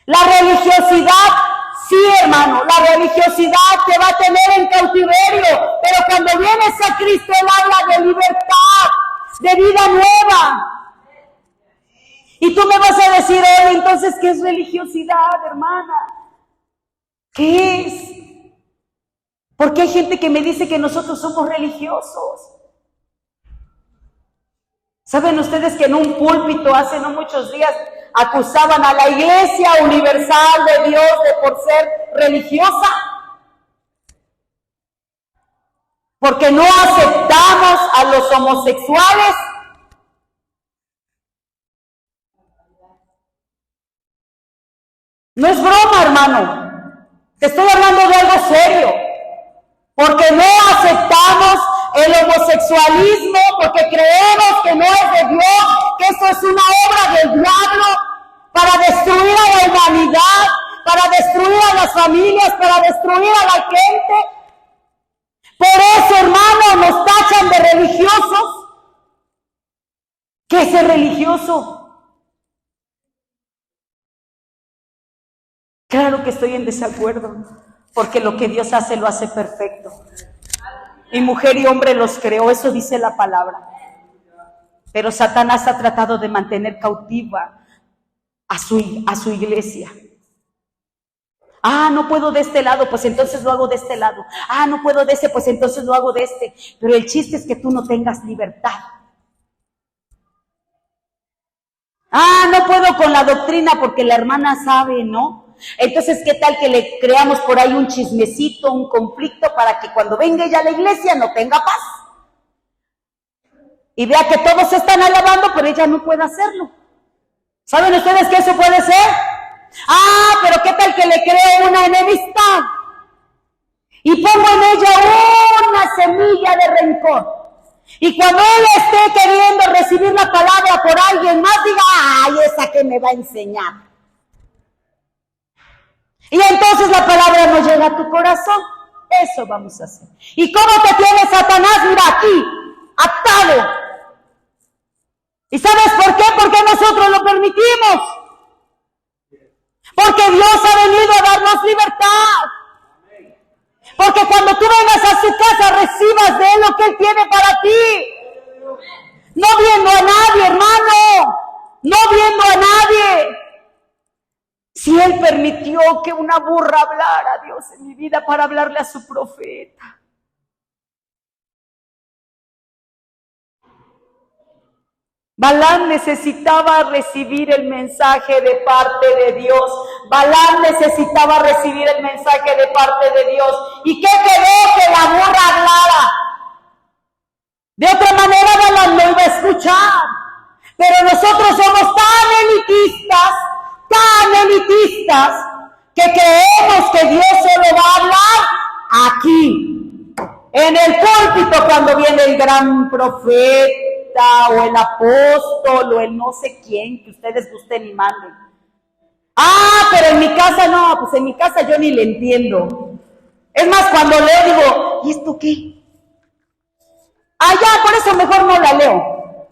La religiosidad, sí, hermano, la religiosidad te va a tener en cautiverio, pero cuando vienes a Cristo, Él habla de libertad, de vida nueva. Y tú me vas a decir, oye, entonces, ¿qué es religiosidad, hermana? ¿Qué es? Porque hay gente que me dice que nosotros somos religiosos. ¿Saben ustedes que en un púlpito hace no muchos días acusaban a la Iglesia Universal de Dios por ser religiosa? porque no aceptamos a los homosexuales. No es broma, hermano. Te estoy hablando de algo serio. Porque no aceptamos el homosexualismo, porque creemos que no es de Dios, que esto es una obra del diablo para destruir a la humanidad, para destruir a las familias, para destruir a la gente. Por eso, hermano, nos tachan de religiosos. ¿Qué es el religioso? Claro que estoy en desacuerdo, porque lo que Dios hace lo hace perfecto. Y mujer y hombre los creó, eso dice la palabra. Pero Satanás ha tratado de mantener cautiva a su iglesia. Ah, no puedo de este lado, pues entonces lo hago de este lado. Ah, no puedo de ese, pues entonces lo hago de este. Pero el chiste es que tú no tengas libertad. Ah, no puedo con la doctrina porque la hermana sabe, ¿no? Entonces, ¿qué tal que le creamos por ahí un chismecito, un conflicto, para que cuando venga ella a la iglesia no tenga paz? Y vea que todos se están alabando, pero ella no puede hacerlo. ¿Saben ustedes que eso puede ser? Ah, pero ¿qué tal que le creo una enemistad? Y pongo en ella una semilla de rencor. Y cuando él esté queriendo recibir la palabra por alguien más, diga, ay, esa que me va a enseñar. Y entonces la palabra no llega a tu corazón. Eso vamos a hacer. ¿Y cómo te tiene Satanás? Mira aquí, atado. ¿Y sabes por qué? Porque nosotros lo permitimos. Porque Dios ha venido a darnos libertad. Porque cuando tú vengas a su casa, recibas de Él lo que Él tiene para ti. No viendo a nadie, hermano. No viendo a nadie. Si Él permitió que una burra hablara, Dios, en mi vida para hablarle a su profeta. Balaam necesitaba recibir el mensaje de parte de Dios. Balaam necesitaba recibir el mensaje de parte de Dios. ¿Y qué quedó? Que la burra hablara. De otra manera Balaam no iba a escuchar. Pero nosotros somos tan elitistas, que creemos que Dios solo va a hablar aquí, en el púlpito, cuando viene el gran profeta, o el apóstol, o el no sé quién, que ustedes gusten y manden. Ah, pero en mi casa no, pues en mi casa yo ni le entiendo. Es más, cuando leo digo, ¿y esto qué? Ah, ya, por eso mejor no la leo.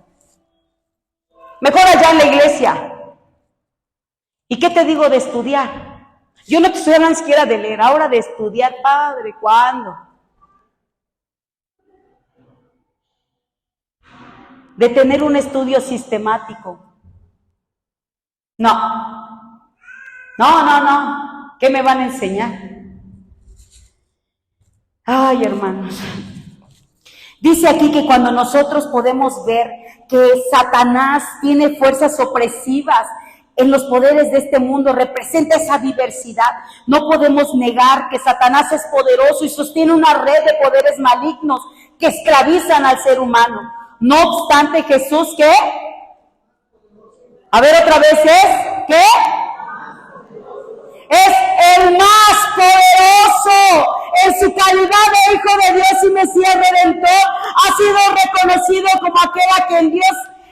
Mejor allá en la iglesia. ¿Y qué te digo de estudiar? Yo no te estoy hablando siquiera de leer, ahora de estudiar, Padre, ¿cuándo? De tener un estudio sistemático. No. ¿Qué me van a enseñar? Ay, hermanos. Dice aquí que cuando nosotros podemos ver que Satanás tiene fuerzas opresivas en los poderes de este mundo, representa esa diversidad. No podemos negar que Satanás es poderoso y sostiene una red de poderes malignos que esclavizan al ser humano. No obstante, Jesús, ¿qué? A ver otra vez, ¿es? ¿Qué? Es el más poderoso. En su calidad de Hijo de Dios y Mesías Redentor, ha sido reconocido como aquel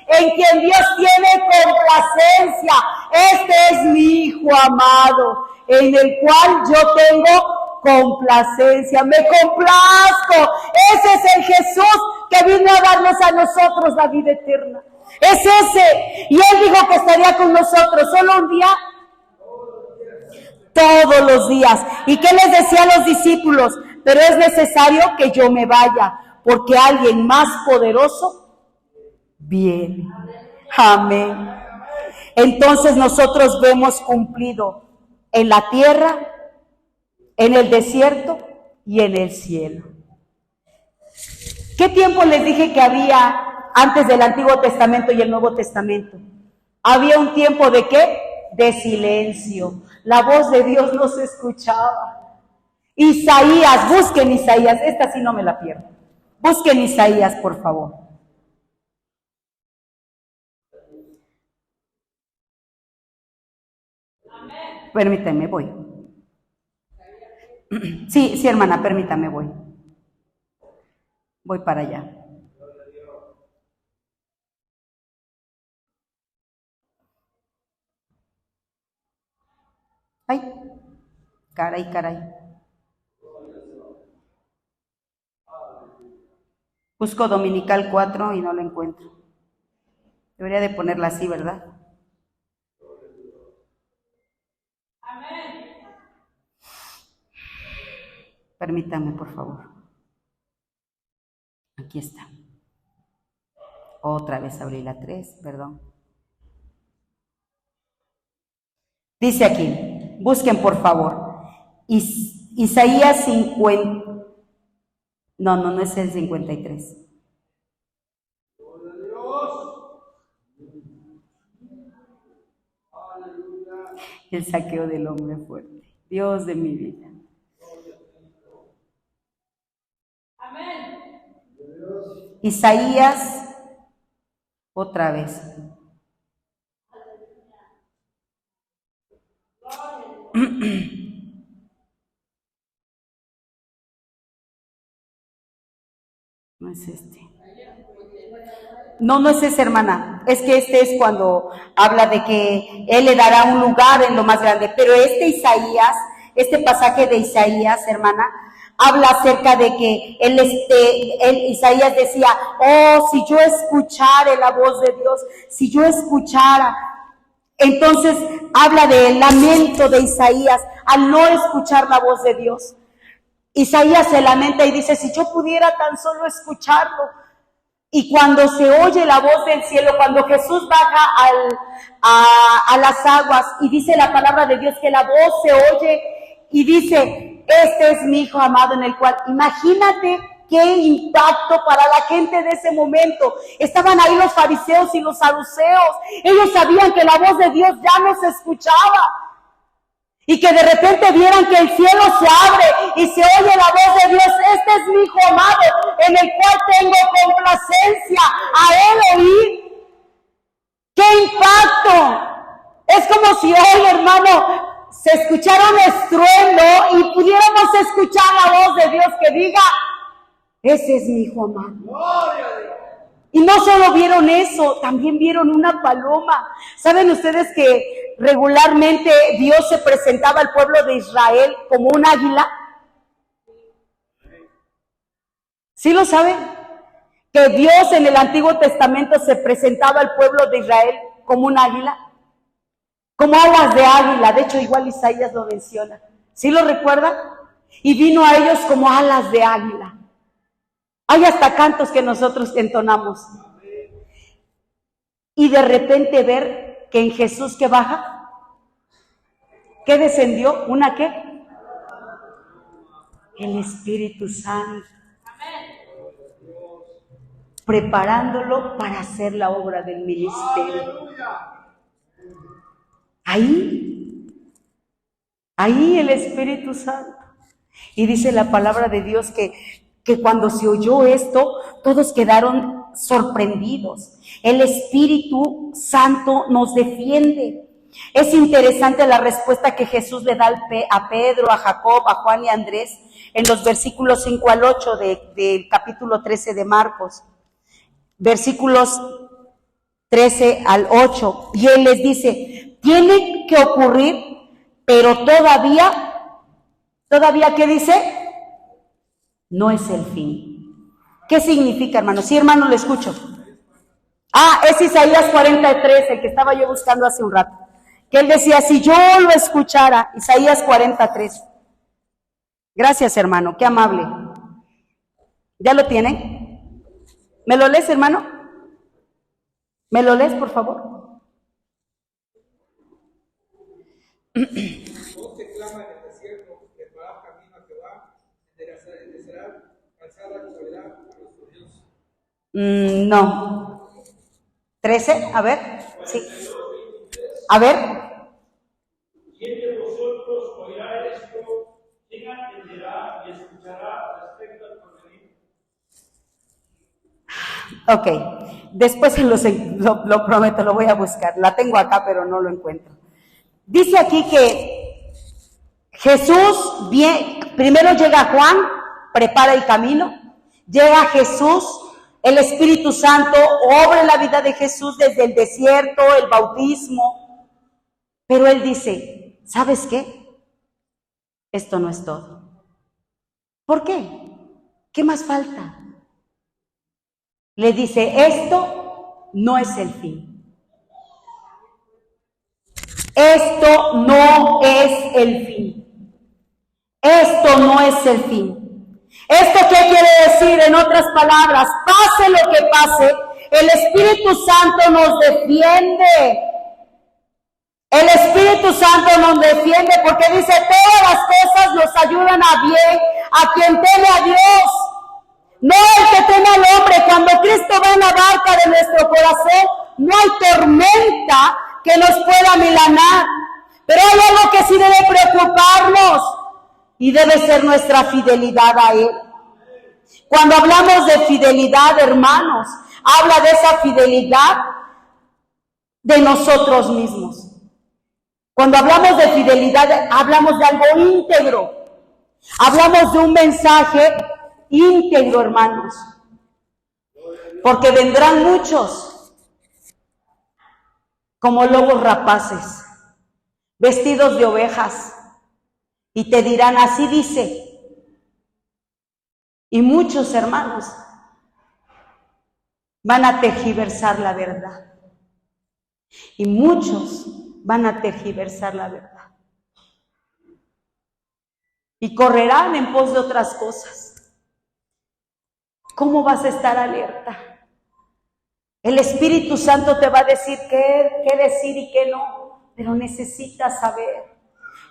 en quien Dios tiene complacencia. Este es mi Hijo amado, en el cual yo tengo complacencia. Me complazco. Ese es el Jesús que vino a darnos a nosotros la vida eterna. Es ese. Y Él dijo que estaría con nosotros solo un día, todos los días. ¿Y qué les decía a los discípulos? Pero es necesario que yo me vaya, porque alguien más poderoso viene. Amén. Entonces nosotros vemos cumplido en la tierra, en el desierto y en el cielo. ¿Qué tiempo les dije que había antes del Antiguo Testamento y el Nuevo Testamento? Había un tiempo ¿de qué? De silencio. La voz de Dios no se escuchaba. Isaías, busquen Isaías, esta sí no me la pierdo. Busquen Isaías, por favor. Permítame, voy. Sí, sí, hermana, permítame, voy. Voy para allá. Ay, caray, caray. Busco Dominical 4 y no lo encuentro. Debería de ponerla así, ¿verdad? Permítame, por favor. Aquí está. Otra vez abrí la 3, perdón. Dice aquí, busquen por favor. Isaías 50. No es el 53. El saqueo del hombre fuerte. Dios de mi vida. Amén. Isaías, otra vez. No es este. No es ese, hermana. Es que este es cuando habla de que Él le dará un lugar en lo más grande. Pero Isaías, este pasaje de Isaías, hermana, habla acerca de que Isaías decía, oh, si yo escuchara la voz de Dios, si yo escuchara. Entonces habla del lamento de Isaías al no escuchar la voz de Dios. Isaías se lamenta y dice, si yo pudiera tan solo escucharlo. Y cuando se oye la voz del cielo, cuando Jesús baja a las aguas y dice la palabra de Dios que la voz se oye y dice, este es mi hijo amado en el cual, imagínate qué impacto para la gente de ese momento. Estaban ahí los fariseos y los saduceos. Ellos sabían que la voz de Dios ya no se escuchaba. Y que de repente vieran que el cielo se abre y se oye la voz de Dios. Este es mi hijo amado en el cual tengo complacencia. A él oír. ¡Qué impacto! Es como si hoy, hermano, se escuchara un estruendo y pudiéramos escuchar la voz de Dios que diga, ese es mi hijo amado. Y no solo vieron eso, también vieron una paloma. ¿Saben ustedes que regularmente Dios se presentaba al pueblo de Israel como un águila? ¿Sí lo saben? Que Dios en el Antiguo Testamento se presentaba al pueblo de Israel como un águila, como alas de águila. De hecho, igual Isaías lo menciona. ¿Sí lo recuerdan? Y vino a ellos como alas de águila. Hay hasta cantos que nosotros entonamos. Y de repente ver que en Jesús que baja, ¿qué descendió? ¿Una qué? El Espíritu Santo. Preparándolo para hacer la obra del ministerio. Ahí el Espíritu Santo. Y dice la palabra de Dios que cuando se oyó esto, todos quedaron sorprendidos. El Espíritu Santo nos defiende. Es interesante la respuesta que Jesús le da a Pedro, a Jacob, a Juan y a Andrés en los versículos 5 al 8 del capítulo 13 de Marcos. Versículos 13 al 8. Y Él les dice, tiene que ocurrir, pero todavía, ¿qué dice? No es el fin. ¿Qué significa, hermano? Sí, hermano, lo escucho. Es Isaías 43, el que estaba yo buscando hace un rato. Que él decía, si yo lo escuchara, Isaías 43. Gracias, hermano, qué amable. ¿Ya lo tienen? ¿Me lo lees, hermano? ¿Me lo lees, por favor? Voz que clama en el desierto, preparad camino a Jehová, enderezará calzada de soledad a nuestro Dios. No. 13, a ver. Sí. A ver. ¿Quién de vosotros oirá esto? ¿Quién entenderá y escuchará respecto al porvenir? Ok, después lo prometo, lo voy a buscar. La tengo acá, pero no lo encuentro. Dice aquí que Jesús, primero llega Juan, prepara el camino, llega Jesús, el Espíritu Santo obra en la vida de Jesús desde el desierto, el bautismo, pero él dice, ¿sabes qué? Esto no es todo. ¿Por qué? ¿Qué más falta? Le dice, esto no es el fin. Esto no es el fin. Esto no es el fin. ¿Esto qué quiere decir? En otras palabras, pase lo que pase, el Espíritu Santo nos defiende. El Espíritu Santo nos defiende porque dice, todas las cosas nos ayudan a bien a quien teme a Dios. No el que teme al hombre. Cuando Cristo va en la barca de nuestro corazón, no hay tormenta que nos pueda milanar. Pero hay algo que sí debe preocuparnos y debe ser nuestra fidelidad a Él. Cuando hablamos de fidelidad, hermanos, habla de esa fidelidad de nosotros mismos. Cuando hablamos de fidelidad, hablamos de algo íntegro. Hablamos de un mensaje íntegro, hermanos. Porque vendrán muchos como lobos rapaces, vestidos de ovejas, y te dirán, así dice. Y muchos hermanos van a tergiversar la verdad. Y muchos van a tergiversar la verdad. Y correrán en pos de otras cosas. ¿Cómo vas a estar alerta? El Espíritu Santo te va a decir qué decir y qué no, pero necesitas saber,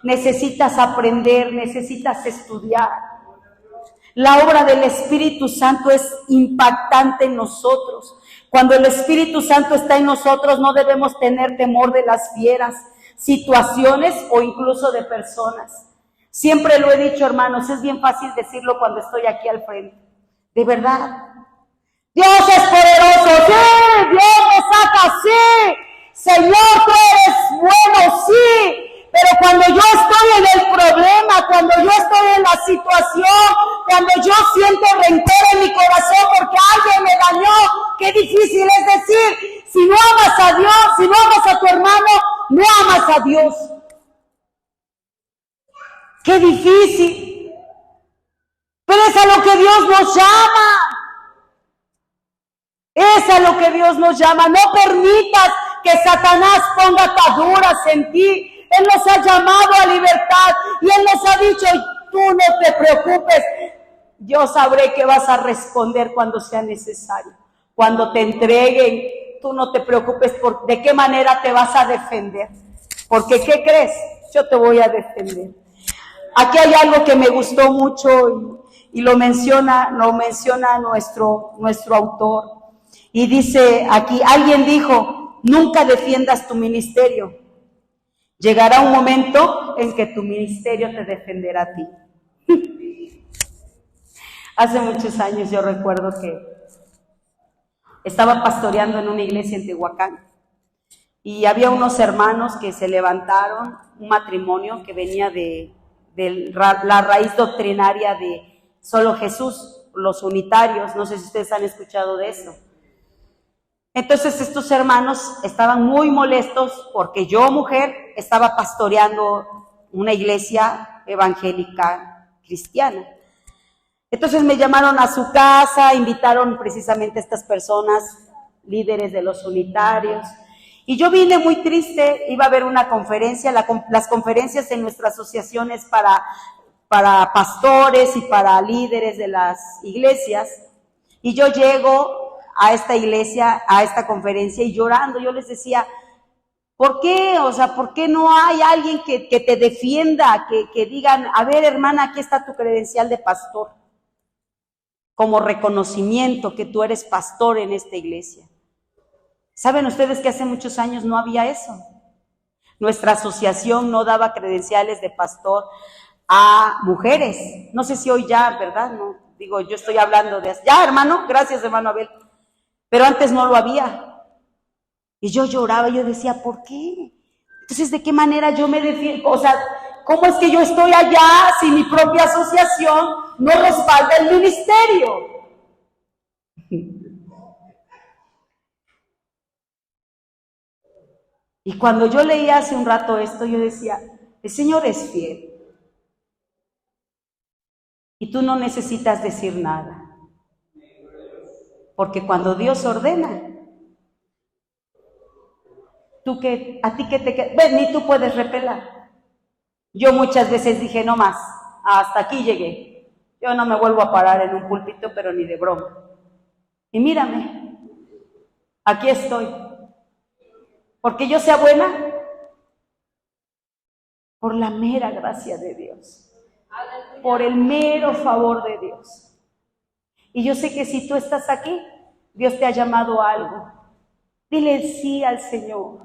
necesitas aprender, necesitas estudiar. La obra del Espíritu Santo es impactante en nosotros. Cuando el Espíritu Santo está en nosotros, no debemos tener temor de las fieras, situaciones o incluso de personas. Siempre lo he dicho, hermanos, es bien fácil decirlo cuando estoy aquí al frente. De verdad. Dios es poderoso, sí, Dios me saca, sí. Señor, tú eres bueno, sí. Pero cuando yo estoy en el problema, cuando yo estoy en la situación, cuando yo siento rencor en mi corazón porque alguien me dañó, qué difícil es decir, si no amas a Dios, si no amas a tu hermano, no amas a Dios. Qué difícil. Pero es a lo que Dios nos llama. Es a lo que Dios nos llama. No permitas que Satanás ponga ataduras en ti. Él nos ha llamado a libertad y Él nos ha dicho, tú no te preocupes, yo sabré que vas a responder cuando sea necesario. Cuando te entreguen, tú no te preocupes por de qué manera te vas a defender. Porque, ¿qué crees? Yo te voy a defender. Aquí hay algo que me gustó mucho y lo menciona nuestro autor. Y dice aquí, alguien dijo, nunca defiendas tu ministerio. Llegará un momento en que tu ministerio te defenderá a ti. Hace muchos años yo recuerdo que estaba pastoreando en una iglesia en Tehuacán y había unos hermanos que se levantaron, un matrimonio que venía de la raíz doctrinaria de solo Jesús, los unitarios, no sé si ustedes han escuchado de eso. Entonces estos hermanos estaban muy molestos porque yo, mujer, estaba pastoreando una iglesia evangélica cristiana. Entonces me llamaron a su casa, invitaron precisamente a estas personas, líderes de los unitarios, y yo vine muy triste. Iba a haber una conferencia, las conferencias en nuestra asociación es para pastores y para líderes de las iglesias, y yo llego a esta iglesia, a esta conferencia, y llorando, yo les decía, ¿por qué? O sea, ¿por qué no hay alguien que te defienda, que digan, a ver, hermana, aquí está tu credencial de pastor, como reconocimiento que tú eres pastor en esta iglesia? ¿Saben ustedes que hace muchos años no había eso? Nuestra asociación no daba credenciales de pastor a mujeres. No sé si hoy ya, ¿verdad? No, digo, yo estoy hablando de... Ya, hermano, gracias, hermano Abel. pero antes no lo había. Y yo lloraba, yo decía, ¿por qué? Entonces, ¿de qué manera yo me defiendo? O sea, ¿cómo es que yo estoy allá si mi propia asociación no respalda el ministerio? Y cuando yo leía hace un rato esto, yo decía, el Señor es fiel. Y tú no necesitas decir nada. Porque cuando Dios ordena, a ti que te queda, ni tú puedes repelar. Yo muchas veces dije, no más, hasta aquí llegué. Yo no me vuelvo a parar en un púlpito, pero ni de broma. Y mírame, aquí estoy. Porque yo sea buena, por la mera gracia de Dios, por el mero favor de Dios. Y yo sé que si tú estás aquí, Dios te ha llamado a algo. Dile sí al Señor.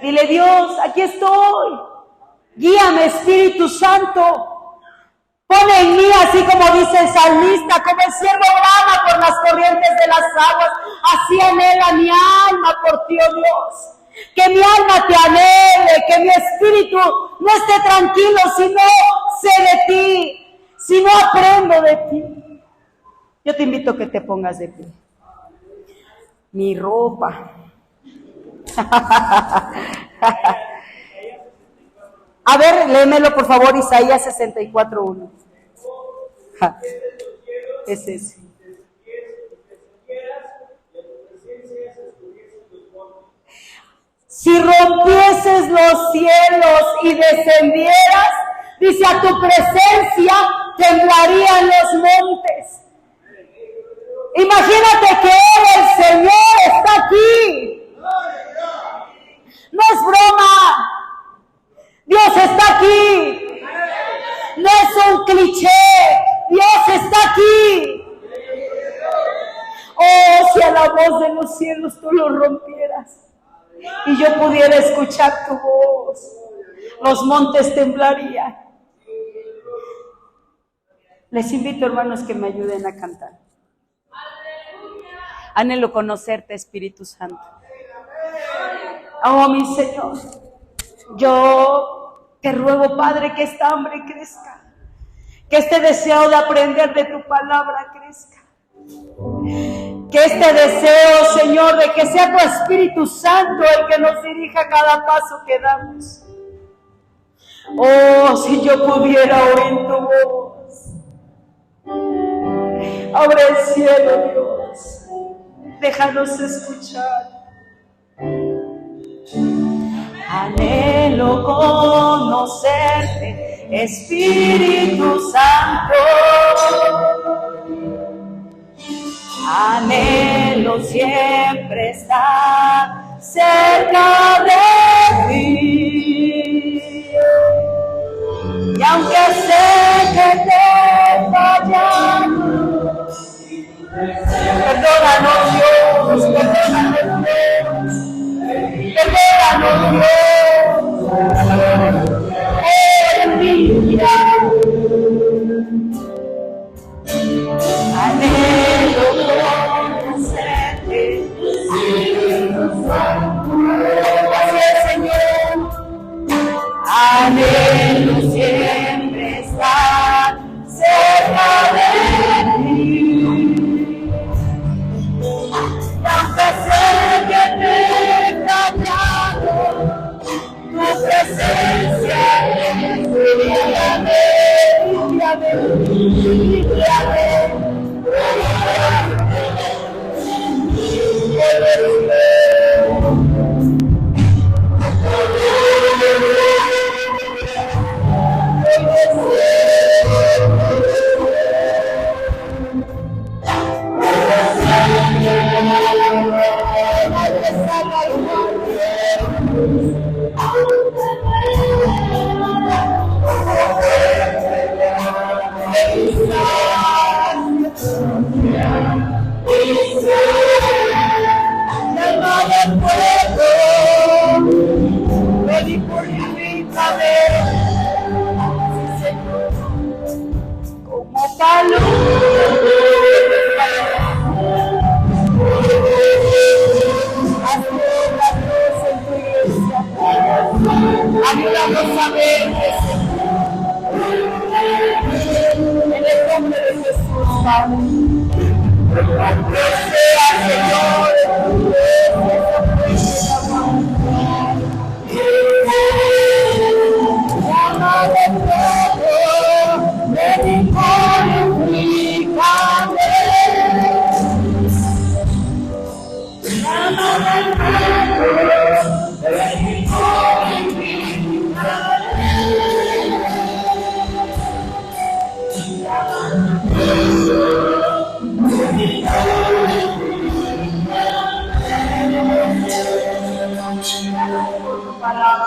Dile, Dios, aquí estoy. Guíame, Espíritu Santo. Pone en mí, así como dice el salmista, como el ciervo brama por las corrientes de las aguas, así anhela mi alma por ti, oh Dios. Que mi alma te anhele, que mi espíritu no esté tranquilo si no sé de ti, si no aprendo de ti. Yo te invito a que te pongas de pie. Mi ropa. A ver, léemelo por favor, Isaías 64:1. Es ese. Si rompieses los cielos y descendieras, dice, a tu presencia temblarían los montes. Imagínate que el Señor está aquí. No es broma. Dios está aquí. No es un cliché. Dios está aquí. Oh, si a la voz de los cielos tú lo rompieras y yo pudiera escuchar tu voz, los montes temblarían. Les invito, hermanos, que me ayuden a cantar. Anhelo conocerte, Espíritu Santo. Oh, mi Señor, yo te ruego, Padre, que esta hambre crezca, que este deseo de aprender de tu palabra crezca, que este deseo, Señor, de que sea tu Espíritu Santo el que nos dirija cada paso que damos. Oh, si yo pudiera oír tu voz. Abre el cielo, Dios. Déjanos escuchar. Anhelo conocerte, Espíritu Santo. Anhelo siempre estar cerca de ti. Y aunque sé que te he fallado, perdónanos Dios, perdónanos Dios, perdónanos Dios, por mi vida. Anhelo conocerte, así es, Señor. Anhelo siempre estar cerca de ti. Aunque sé que te he fallado, tu presencia es guíame, guíame, guíame. Como paloma Ayúdanos a verte, Señor. En el nombre de Jesús, Padre. Que sea, Señor, llama de todo, de mi glorificante.